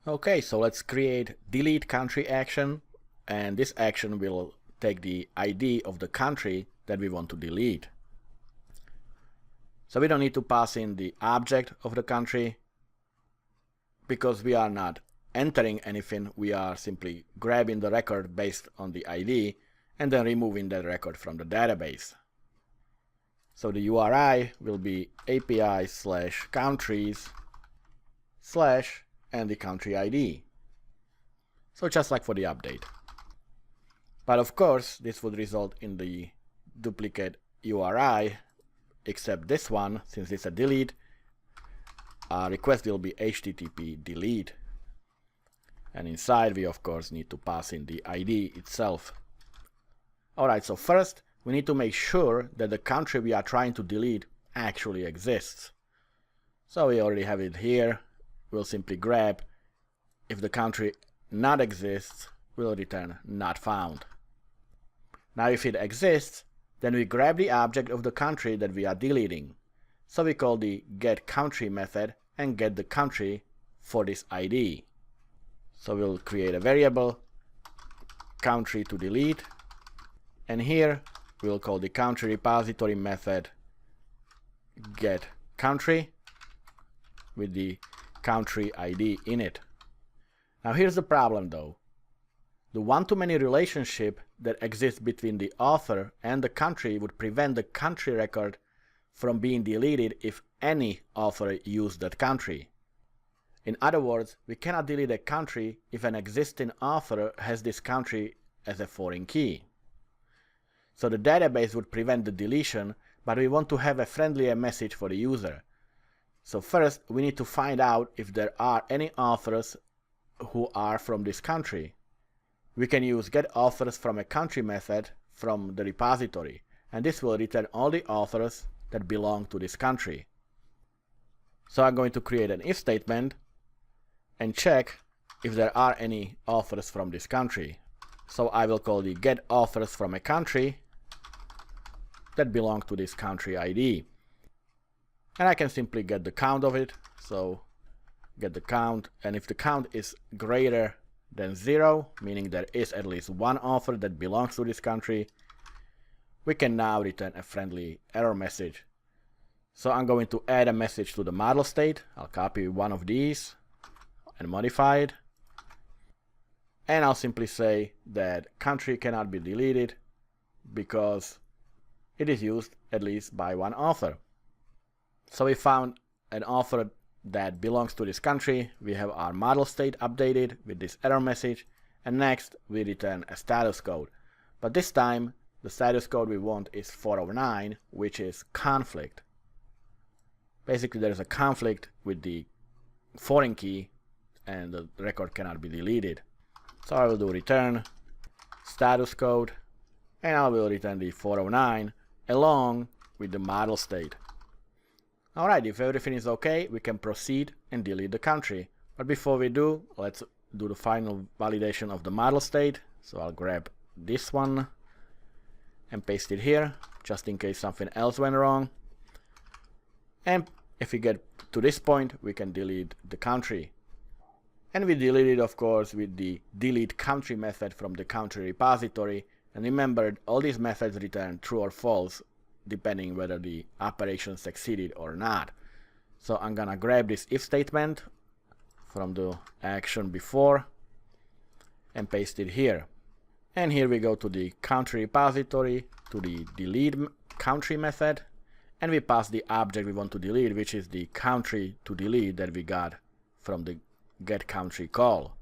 Okay, so let's create delete country action, and this action will take the ID of the country that we want to delete. So we don't need to pass in the object of the country because we are not entering anything, we are simply grabbing the record based on the ID and then removing that record from the database. So the URI will be API/countries/ and the country ID. So just like for the update. But of course, this would result in the duplicate URI, except this one, since it's a delete, our request will be HTTP delete. And inside we of course need to pass in the ID itself. Alright, so first we need to make sure that the country we are trying to delete actually exists. So we already have it here. We'll simply grab. If the country not exists, we'll return not found. Now if it exists, then we grab the object of the country that we are deleting. So we call the getCountry method and get the country for this ID. So we'll create a variable country to delete, and here we'll call the country repository method getCountry with the country ID in it. Now here's the problem though. The one-to-many relationship that exists between the author and the country would prevent the country record from being deleted if any author used that country. In other words, we cannot delete a country if an existing author has this country as a foreign key. So the database would prevent the deletion, but we want to have a friendlier message for the user. So first, we need to find out if there are any authors who are from this country. We can use getAuthorsFromACountry method from the repository, and this will return all the authors that belong to this country. So I'm going to create an if statement and check if there are any authors from this country. So I will call the getAuthorsFromACountry that belong to this country ID. And I can simply get the count of it. So get the count, and if the count is greater than 0, meaning there is at least one author that belongs to this country, we can now return a friendly error message. So I'm going to add a message to the model state. I'll copy one of these and modify it. And I'll simply say that country cannot be deleted because it is used at least by one author. So we found an author that belongs to this country. We have our model state updated with this error message, and next we return a status code. But this time the status code we want is 409, which is conflict. Basically there is a conflict with the foreign key and the record cannot be deleted. So I will do return status code, and I will return the 409 along with the model state. Alright, if everything is okay, we can proceed and delete the country. But before we do, let's do the final validation of the model state. So I'll grab this one and paste it here, just in case something else went wrong. And if we get to this point, we can delete the country. And we delete it, of course, with the deletCountry method from the country repository. And remember, all these methods return true or false, depending whether the operation succeeded or not. So I'm gonna grab this if statement from the action before and paste it here. And here we go to the country repository, to the deletCountry method, and we pass the object we want to delete, which is the country to delete that we got from the getCountry call.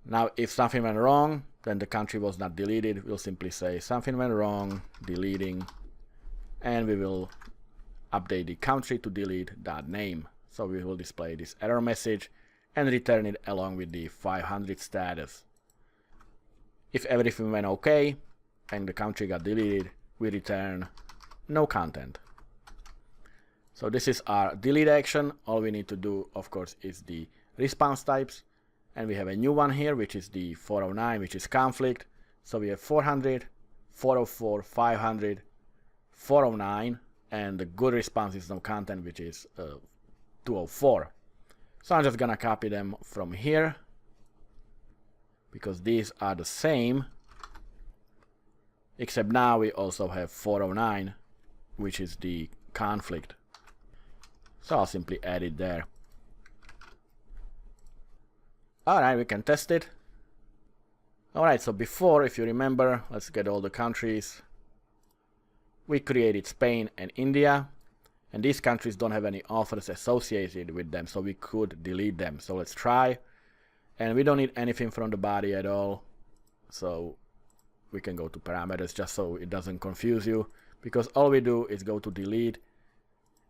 Now if something went wrong, then the country was not deleted. We'll simply say something went wrong, deleting, and we will update the country to delete.name. So we will display this error message and return it along with the 500 status. If everything went okay and the country got deleted, we return no content. So this is our delete action. All we need to do, of course, is the response types. And we have a new one here, which is the 409, which is conflict. So we have 400, 404, 500, 409, and the good response is no content, which is 204. So I'm just gonna copy them from here, because these are the same, except now we also have 409, which is the conflict. So I'll simply add it there. Alright, we can test it. Alright, so before, if you remember, let's get all the countries. We created Spain and India, and these countries don't have any authors associated with them, so we could delete them. So let's try. And we don't need anything from the body at all, so we can go to parameters just so it doesn't confuse you, because all we do is go to delete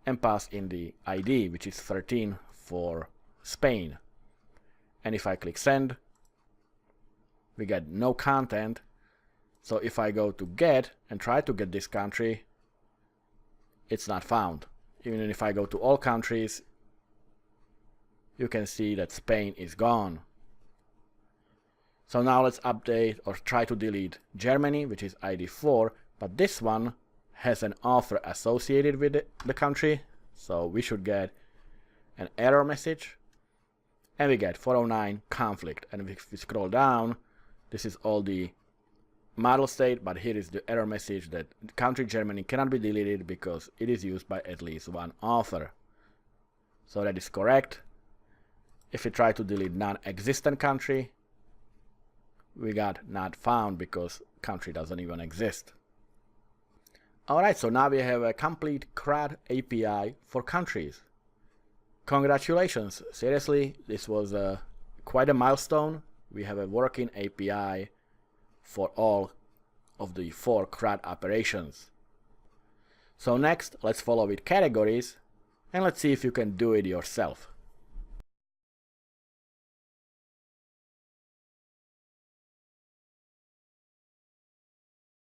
and pass in the ID, which is 13 for Spain. And if I click send, we get no content. So if I go to get and try to get this country, it's not found. Even if I go to all countries, you can see that Spain is gone. So now let's update or try to delete Germany, which is ID 4, but this one has an author associated with the country, so we should get an error message, and we get 409 conflict. And if we scroll down, this is all the model state, but here is the error message that country Germany cannot be deleted because it is used by at least one author. So that is correct. If we try to delete non-existent country, we got not found because country doesn't even exist. Alright, so now we have a complete CRUD API for countries. Congratulations, seriously, this was quite a milestone. We have a working API for all of the 4 CRUD operations. So next, let's follow with categories, and let's see if you can do it yourself.